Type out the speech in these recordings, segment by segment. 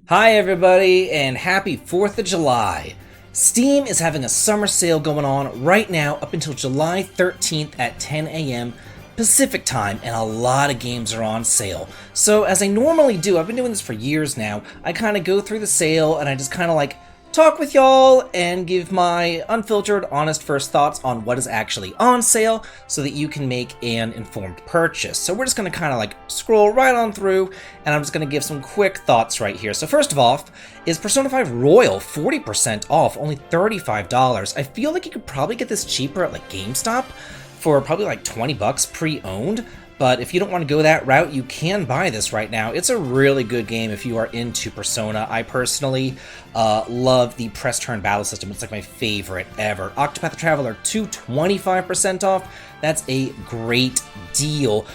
Hi everybody, and happy 4th of July! Steam is having a summer sale going on right now up until July 13th at 10 a.m. Pacific time, and a lot of games are on sale. So as I normally do, I've been doing this for years now, I kind of go through the sale and I just kind of like talk with y'all and give my unfiltered, honest first thoughts on what is actually on sale so that you can make an informed purchase. So we're just going to kind of like scroll right on through, and I'm just going to give some quick thoughts right here. So first of all, is Persona 5 Royal 40% off, only $35. I feel like you could probably get this cheaper at like GameStop for probably like 20 bucks pre-owned. But if you don't want to go that route, you can buy this right now. It's a really good game if you are into Persona. I personally love the press turn battle system. It's like my favorite ever. Octopath Traveler 2, 25% off. That's a great deal.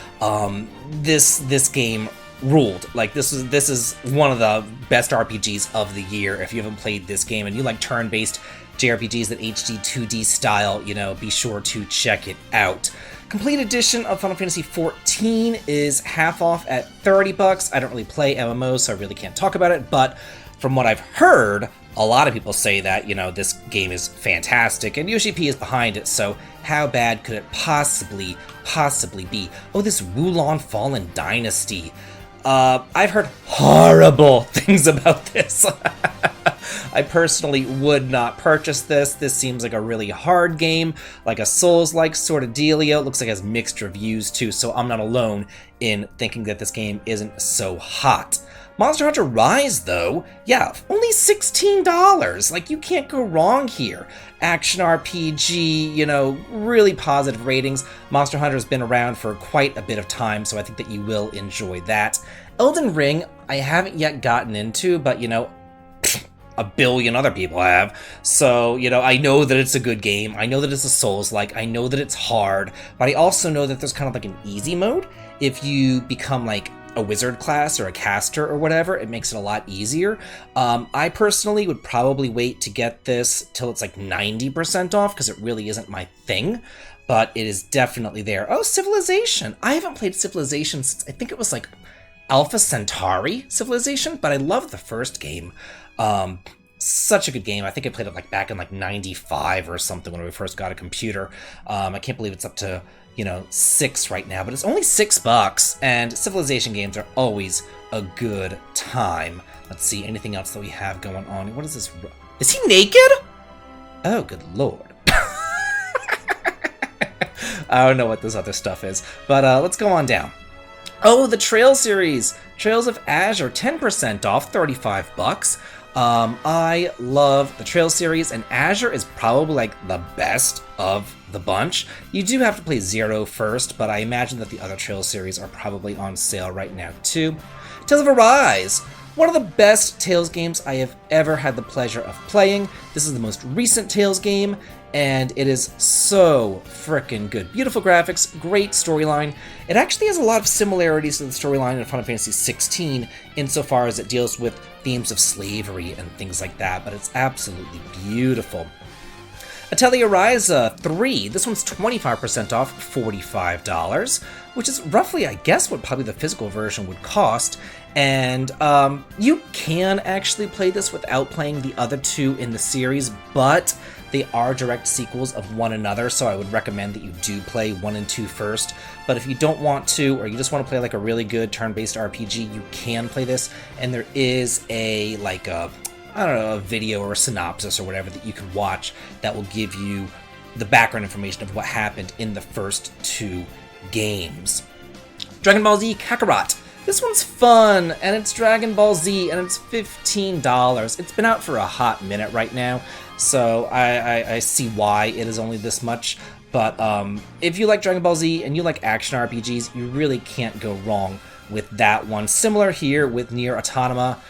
This game ruled. Like this is one of the best RPGs of the year. If you haven't played this game and you like turn-based JRPGs that HD 2D style, be sure to check it out. Complete edition of Final Fantasy XIV is half off at 30 bucks. I don't really play MMOs, so I really can't talk about it, but from what I've heard, a lot of people say that, this game is fantastic, and Yoshi P is behind it, so how bad could it possibly be? Oh, this Wulong Fallen Dynasty. I've heard horrible things about this. I personally would not purchase this. This seems like a really hard game, like a Souls-like sort of dealio. It looks like it has mixed reviews too, so I'm not alone in thinking that this game isn't so hot. Monster Hunter Rise, though, yeah, only $16. Like, you can't go wrong here. Action RPG, really positive ratings. Monster Hunter has been around for quite a bit of time, so I think that you will enjoy that. Elden Ring, I haven't yet gotten into, but, a billion other people have. So, I know that it's a good game. I know that it's a Souls-like. I know that it's hard. But I also know that there's kind of like an easy mode. If you become like a wizard class or a caster or whatever, it makes it a lot easier. I personally would probably wait to get this till it's like 90% off because it really isn't my thing. But it is definitely there. Oh, Civilization. I haven't played Civilization since I think it was like Alpha Centauri Civilization, but I love the first game. Such a good game. I think I played it like back in like 95 or something when we first got a computer. I can't believe it's up to, 6 right now, but it's only $6, and Civilization games are always a good time. Let's see, anything else that we have going on? What is this? Is he naked? Oh, good lord. I don't know what this other stuff is, but let's go on down. Oh, the Trail series! Trails of Azure, 10% off, $35. I love the Trail series, and Azure is probably like the best of the bunch. You do have to play Zero first, but I imagine that the other Trail series are probably on sale right now too. Tales of Arise! One of the best Tales games I have ever had the pleasure of playing. This is the most recent Tales game, and it is so frickin' good. Beautiful graphics, great storyline. It actually has a lot of similarities to the storyline in Final Fantasy XVI insofar as it deals with themes of slavery and things like that, but it's absolutely beautiful. Atelier Ryza 3, this one's 25% off, $45, which is roughly, I guess, what probably the physical version would cost. And you can actually play this without playing the other two in the series, but they are direct sequels of one another, so I would recommend that you do play 1 and 2 first. But if you don't want to, or you just want to play like a really good turn-based RPG, you can play this, and there is a video or a synopsis or whatever that you can watch that will give you the background information of what happened in the first 2 games. Dragon Ball Z Kakarot. This one's fun, and it's Dragon Ball Z, and it's $15. It's been out for a hot minute right now, so I see why it is only this much. But if you like Dragon Ball Z and you like action RPGs, you really can't go wrong with that one. Similar here with Nier Automata.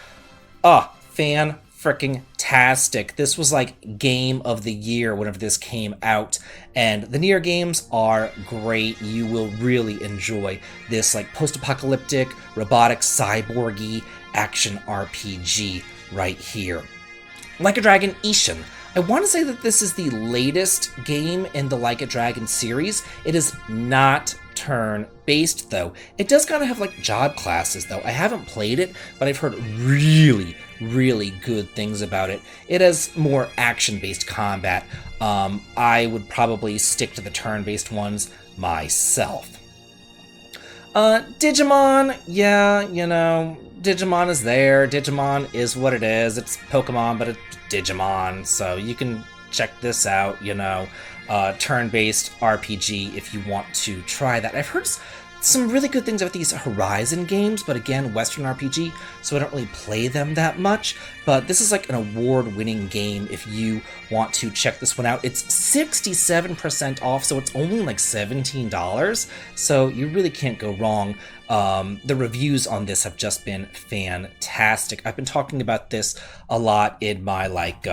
Fan-fricking-tastic. This was like game of the year whenever this came out, and the Nier games are great. You will really enjoy this like post-apocalyptic, robotic, cyborgy action RPG right here. Like a Dragon Ishin. I want to say that this is the latest game in the Like a Dragon series. It is not turn-based, though. It does kind of have, like, job classes, though. I haven't played it, but I've heard really, really good things about it. It has more action-based combat. I would probably stick to the turn-based ones myself. Digimon, yeah, you know, Digimon is there. Digimon is what it is. It's Pokemon, but it's Digimon, so you can check this out, you know. Turn-based RPG if you want to try that. I've heard some really good things about these Horizon games, but again, Western RPG, so I don't really play them that much. But this is like an award-winning game if you want to check this one out. It's 67% off, so it's only like $17, so you really can't go wrong. The reviews on this have just been fantastic. I've been talking about this a lot in my, like,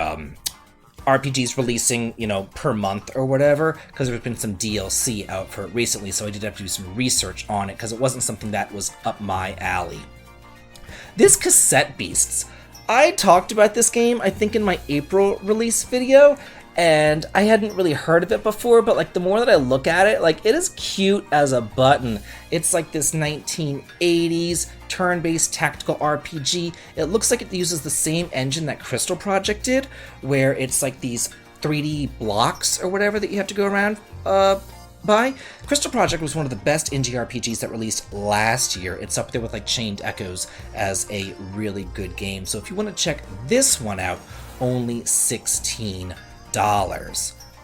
RPGs releasing, you know, per month or whatever, because there's been some DLC out for it recently, so I did have to do some research on it, because it wasn't something that was up my alley. This Cassette Beasts. I talked about this game, I think, in my April release video, and I hadn't really heard of it before, but, like, the more that I look at it, like, it is cute as a button. It's like this 1980s turn-based tactical RPG. It looks like it uses the same engine that Crystal Project did, where it's like these 3D blocks or whatever that you have to go around by. Crystal Project was one of the best indie RPGs that released last year. It's up there with, like, Chained Echoes as a really good game. So if you want to check this one out, only $16.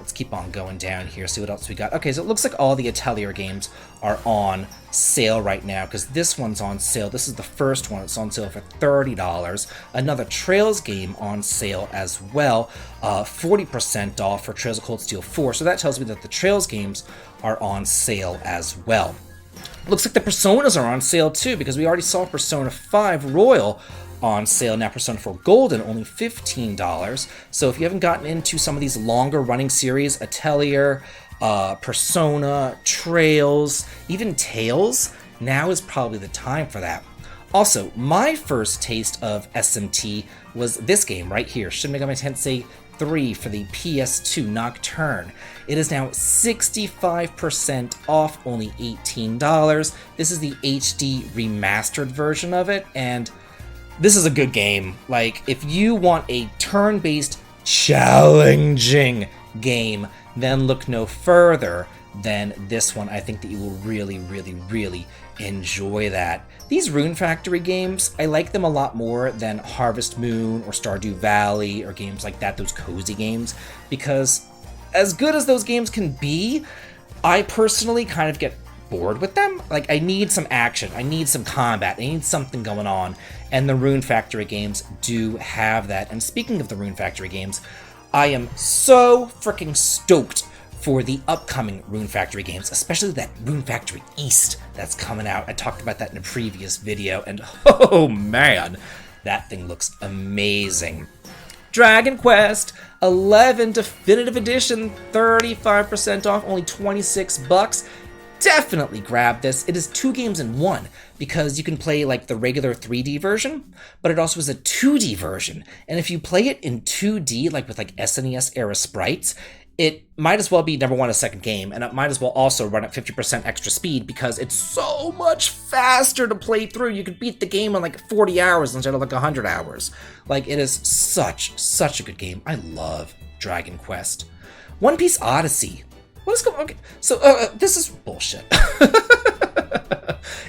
Let's keep on going down here, see what else we got. Okay, so it looks like all the Atelier games are on sale right now, because this one's on sale. This is the first one. It's on sale for $30. Another Trails game on sale as well, 40% off for Trails of Cold Steel 4. So that tells me that the Trails games are on sale as well. Looks like the Personas are on sale too, because we already saw Persona 5 Royal on sale. Now Persona 4 Golden, only $15. So if you haven't gotten into some of these longer running series, Atelier, Persona, Trails, even Tales, now is probably the time for that. Also, my first taste of SMT was this game right here, Shin Megami Tensei 3 for the PS2 Nocturne. It is now 65% off, only $18. This is the HD remastered version of it, and this is a good game. Like, if you want a turn-based, challenging game, then look no further than this one. I think that you will really, really, really enjoy that. These Rune Factory games, I like them a lot more than Harvest Moon or Stardew Valley or games like that, those cozy games, because as good as those games can be, I personally kind of get bored with them. Like, I need some action, I need some combat, I need something going on, and the Rune Factory games do have that. And speaking of the Rune Factory games, I am so freaking stoked for the upcoming Rune Factory games, especially that Rune Factory East that's coming out. I talked about that in a previous video, and oh man, that thing looks amazing. Dragon Quest 11 Definitive Edition, 35% off, only $26. Definitely grab this. It is 2 games in 1, because you can play like the regular 3D version, but it also is a 2D version. And if you play it in 2D, like with like SNES era sprites, it might as well be number 1 a second game, and it might as well also run at 50% extra speed, because it's so much faster to play through. You could beat the game in like 40 hours instead of like 100 hours. Like, it is such a good game. I love Dragon Quest. One Piece Odyssey. What is going on? Okay, so this is bullshit.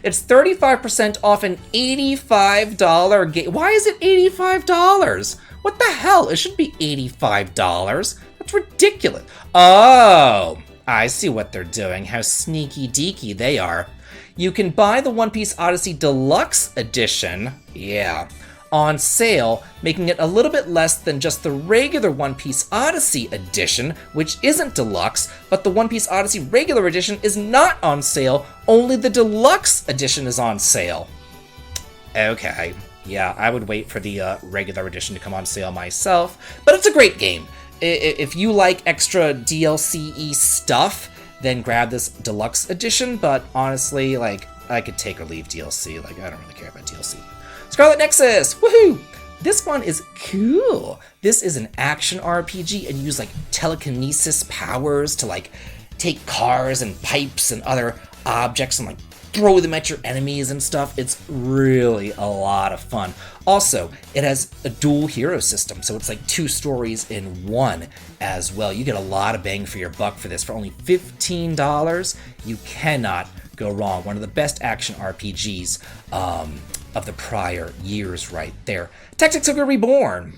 It's 35% off an $85 game. Why is it $85? What the hell? It should be $85. That's ridiculous. Oh, I see what they're doing. How sneaky deaky they are. You can buy the One Piece Odyssey Deluxe Edition, yeah, on sale, making it a little bit less than just the regular One Piece Odyssey Edition, which isn't deluxe, but the One Piece Odyssey regular edition is not on sale, only the Deluxe Edition is on sale. Okay, yeah, I would wait for the regular edition to come on sale myself, but it's a great game. If you like extra DLC-y stuff, then grab this Deluxe Edition, but honestly, like, I could take or leave DLC, like, I don't really care about DLC. Scarlet Nexus! Woohoo! This one is cool. This is an action RPG, and you use like telekinesis powers to like take cars and pipes and other objects and like throw them at your enemies and stuff. It's really a lot of fun. Also, it has a dual hero system, so it's like 2 stories in one as well. You get a lot of bang for your buck for this. For only $15, you cannot go wrong. One of the best action RPGs of the prior years right there. Tactics Ogre Reborn.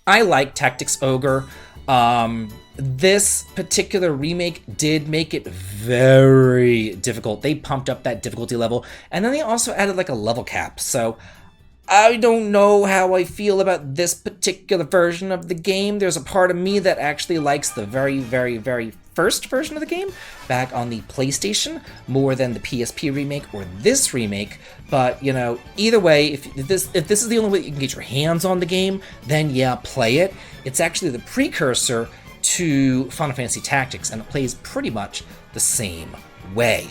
I like Tactics Ogre. This particular remake did make it very difficult. They pumped up that difficulty level, and then they also added like a level cap. So I don't know how I feel about this particular version of the game. There's a part of me that actually likes the very, very, very first version of the game back on the PlayStation more than the PSP remake or this remake. But, you know, either way, if this is the only way you can get your hands on the game, then yeah, play it. It's actually the precursor to Final Fantasy Tactics, and it plays pretty much the same way.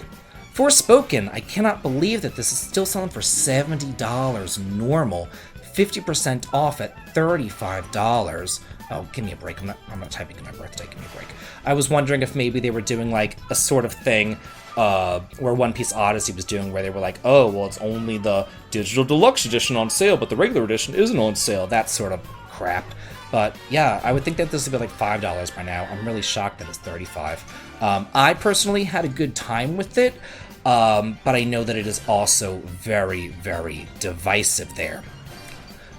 Forespoken, I cannot believe that this is still selling for $70 normal, 50% off at $35. Oh, give me a break. I'm not typing in my birthday. Give me a break. I was wondering if maybe they were doing like a sort of thing where One Piece Odyssey was doing, where they were like, oh, well, it's only the digital deluxe edition on sale, but the regular edition isn't on sale. That sort of crap. But yeah, I would think that this would be like $5 by now. I'm really shocked that it's $35. I personally had a good time with it, but I know that it is also very, very divisive there.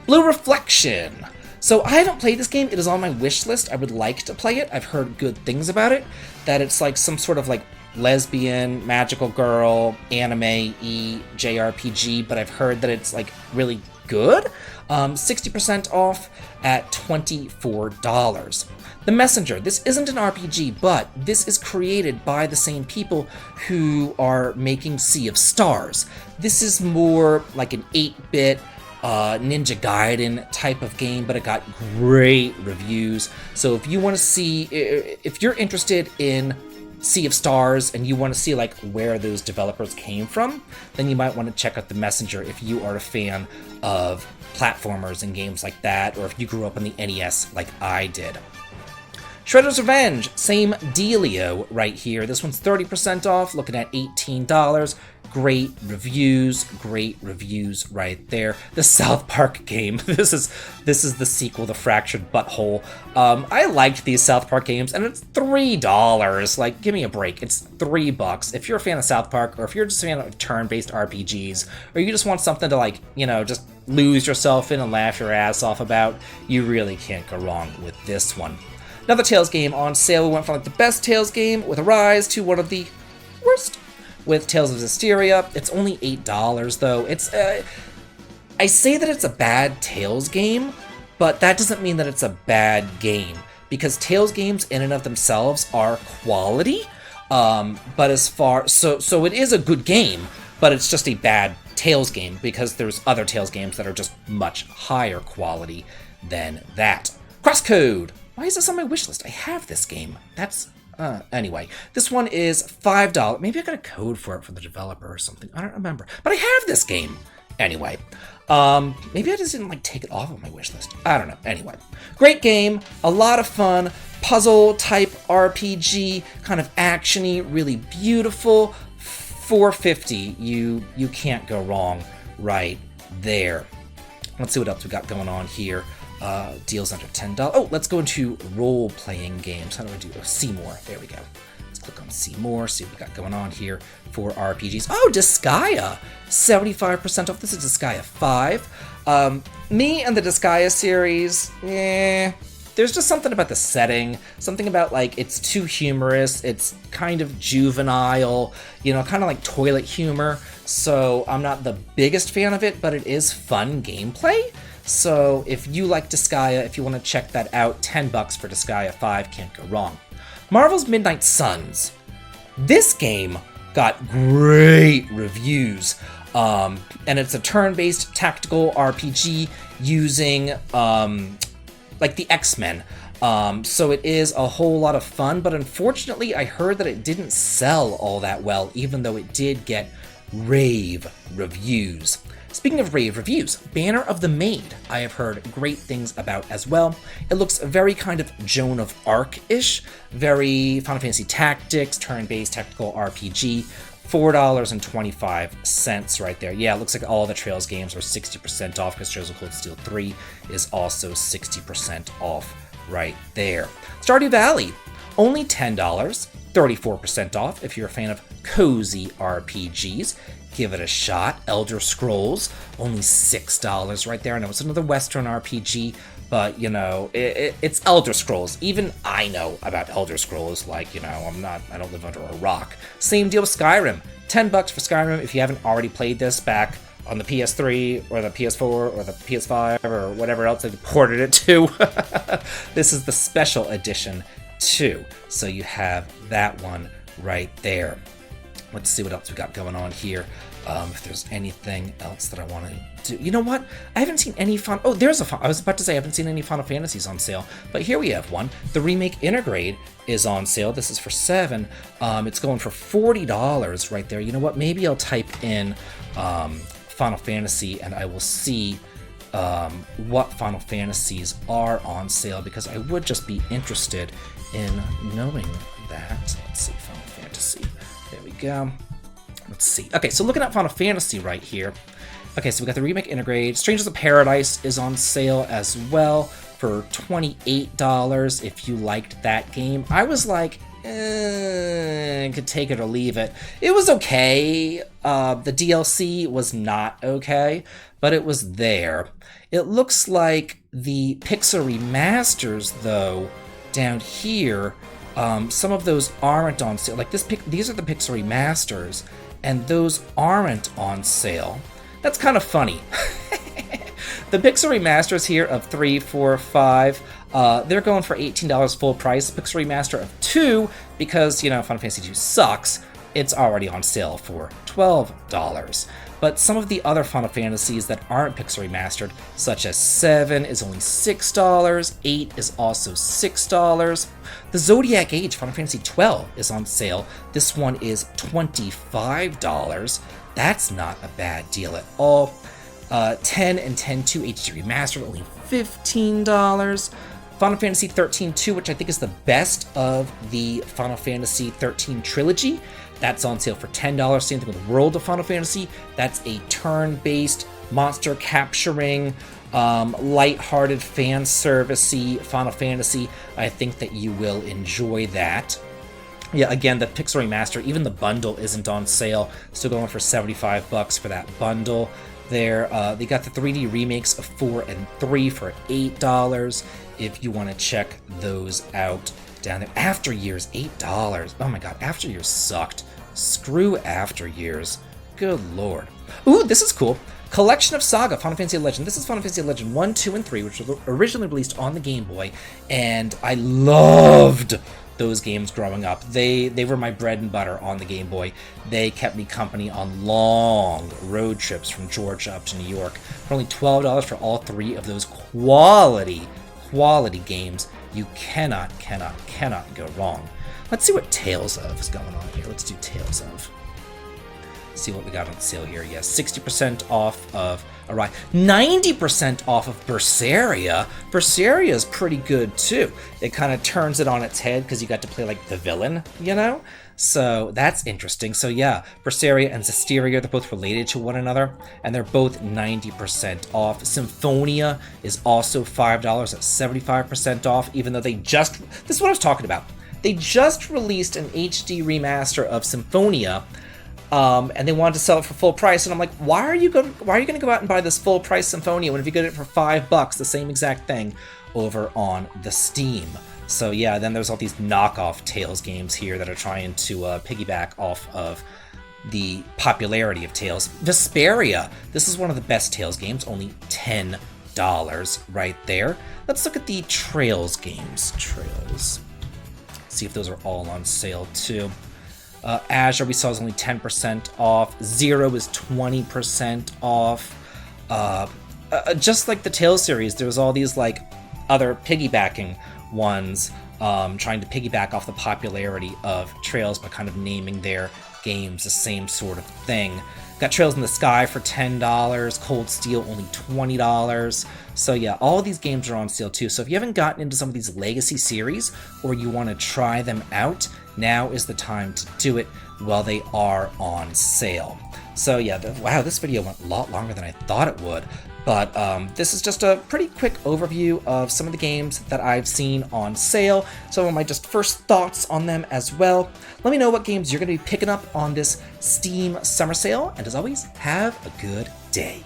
Blue Reflection. So I haven't played this game. It is on my wish list. I would like to play it. I've heard good things about it, that it's like some sort of like lesbian, magical girl, anime-y JRPG, but I've heard that it's like really good. 60% off at $24. The Messenger. This isn't an RPG, but this is created by the same people who are making Sea of Stars. This is more like an 8-bit Ninja Gaiden type of game, but it got great reviews. So if you want to see, if you're interested in Sea of Stars and you want to see like where those developers came from, then you might want to check out The Messenger if you are a fan of platformers and games like that, or if you grew up on the NES like I did. Shredder's Revenge, same dealio right here. This one's 30% off, looking at $18. Great reviews right there. The South Park game. This is the sequel, The Fractured Butthole. I liked these South Park games, and it's $3. Like, give me a break. It's $3. If you're a fan of South Park, or if you're just a fan of turn-based RPGs, or you just want something to, like, you know, just lose yourself in and laugh your ass off about, you really can't go wrong with this one. Another Tales game on sale. We went from like the best Tales game with a rise to one of the worst with Tales of Zysteria. It's only $8 though. It's I say that it's a bad Tales game, but that doesn't mean that it's a bad game, because Tales games in and of themselves are quality. But as far so it is a good game, but it's just a bad Tales game because there's other Tales games that are just much higher quality than that. Crosscode. Why is this on my wish list? I have this game. That's, anyway. This one is $5. Maybe I got a code for it from the developer or something. I don't remember. But I have this game. Anyway. Maybe I just didn't, like, take it off of my wish list. I don't know. Anyway. Great game. A lot of fun. Puzzle-type RPG. Kind of action-y. Really beautiful. $4.50. You can't go wrong right there. Let's see what else we got going on here. Deals under $10. Oh, let's go into role-playing games. How do I do? Oh, see more. There we go. Let's click on see more, see what we got going on here for RPGs. Oh, Disgaea! 75% off. This is Disgaea 5. Me and the Disgaea series, there's just something about the setting, something about, like, it's too humorous, it's kind of juvenile, you know, kind of like toilet humor, so I'm not the biggest fan of it, but it is fun gameplay. So if you like Disgaea, if you want to check that out, $10 for Disgaea 5, can't go wrong. Marvel's Midnight Suns. This game got great reviews, and it's a turn-based tactical RPG using, like the X-Men. So it is a whole lot of fun, but unfortunately I heard that it didn't sell all that well, even though it did get rave reviews. Speaking of rave reviews, Banner of the Maid, I have heard great things about as well. It looks very kind of Joan of Arc-ish, very Final Fantasy Tactics, turn-based tactical RPG, $4.25 right there. Yeah, it looks like all the Trails games are 60% off because Trails of Cold Steel 3 is also 60% off right there. Stardew Valley, only $10, 34% off if you're a fan of cozy RPGs. Give it a shot. Elder Scrolls, only $6 right there. I know it's another Western RPG, but, you know, it's Elder Scrolls. Even I know about Elder Scrolls, like, you know, I don't live under a rock. Same deal with Skyrim. $10 for Skyrim if you haven't already played this back on the PS3 or the PS4 or the PS5 or whatever else they ported it to. This is the special edition too. So you have that one right there. Let's see what else we got going on here. If there's anything else that I want to do. You know what? I haven't seen any fun. Oh, there's a fun. I was about to say I haven't seen any Final Fantasies on sale, but here we have one. The remake Intergrade is on sale. This is for $7. It's going for $40 right there. You know what? Maybe I'll type in Final Fantasy and I will see what Final Fantasies are on sale because I would just be interested in knowing that. Let's see, Final Fantasy. There we go. Let's see. Okay, so looking at Final Fantasy right here. Okay, so we got the remake Intergrade. Strangers of Paradise is on sale as well for $28 if you liked that game. I was like, could take it or leave it. It was okay. The DLC was not okay, but it was there. It looks like the Pixar remasters, though, down here, some of those aren't on sale. Like these are the Pixar remasters, and those aren't on sale. That's kind of funny. The Pixar remasters here of 3, 4, 5, they're going for $18 full price. Pixar remaster of 2, because, you know, Final Fantasy 2 sucks, it's already on sale for $12. But some of the other Final Fantasies that aren't Pixar remastered, such as 7 is only $6, 8 is also $6. The Zodiac Age Final Fantasy 12 is on sale. This one is $25. That's not a bad deal at all. 10 and 10-2 HD Remastered, only $15. Final Fantasy 13-2, which I think is the best of the Final Fantasy 13 trilogy, that's on sale for $10. Same thing with World of Final Fantasy. That's a turn-based, monster capturing, light-hearted, fan-servicey Final Fantasy. I think that you will enjoy that. Yeah, again, the Pixar Remaster, even the bundle isn't on sale. Still going for $75 for that bundle there. They got the 3D remakes of 4 and 3 for $8 if you want to check those out down there. After Years, $8. Oh my god, After Years sucked. Screw After Years. Good lord. Ooh, this is cool. Collection of Saga, Final Fantasy Legend. This is Final Fantasy Legend 1, 2, and 3, which was originally released on the Game Boy, and I loved those games growing up. They were my bread and butter on the Game Boy. They kept me company on long road trips from Georgia up to New York. For only $12 for all 3 of those quality games, you cannot go wrong. Let's see what Tales of is going on here. Let's do Tales of. See what we got on sale here. Yes, 60% off of Arise. 90% off of Berseria. Berseria is pretty good too. It kind of turns it on its head because you got to play like the villain, you know? So that's interesting. So yeah, Berseria and Zysteria, they're both related to one another, and they're both 90% off. Symphonia is also $5 at 75% off, even though they just, this is what I was talking about. They just released an HD remaster of Symphonia, and they wanted to sell it for full price, and I'm like, why are you going to go out and buy this full price Symphonia when if you get it for $5, the same exact thing over on the Steam? So yeah, then there's all these knockoff Tales games here that are trying to piggyback off of the popularity of Tales. Vesperia, this is one of the best Tales games, only $10 right there. Let's look at the Trails games. Trails. See if those are all on sale too. Azure we saw is only 10% off. Zero is 20% off. Just like the Tales series, there's all these like other piggybacking ones trying to piggyback off the popularity of Trails by kind of naming their games the same sort of thing. Got Trails in the Sky for $10, Cold Steel only $20. So yeah, all of these games are on sale too. So if you haven't gotten into some of these legacy series or you want to try them out, now is the time to do it while they are on sale. So yeah, wow, this video went a lot longer than I thought it would. But this is just a pretty quick overview of some of the games that I've seen on sale, some of my just first thoughts on them as well. Let me know what games you're going to be picking up on this Steam summer sale, and as always, have a good day.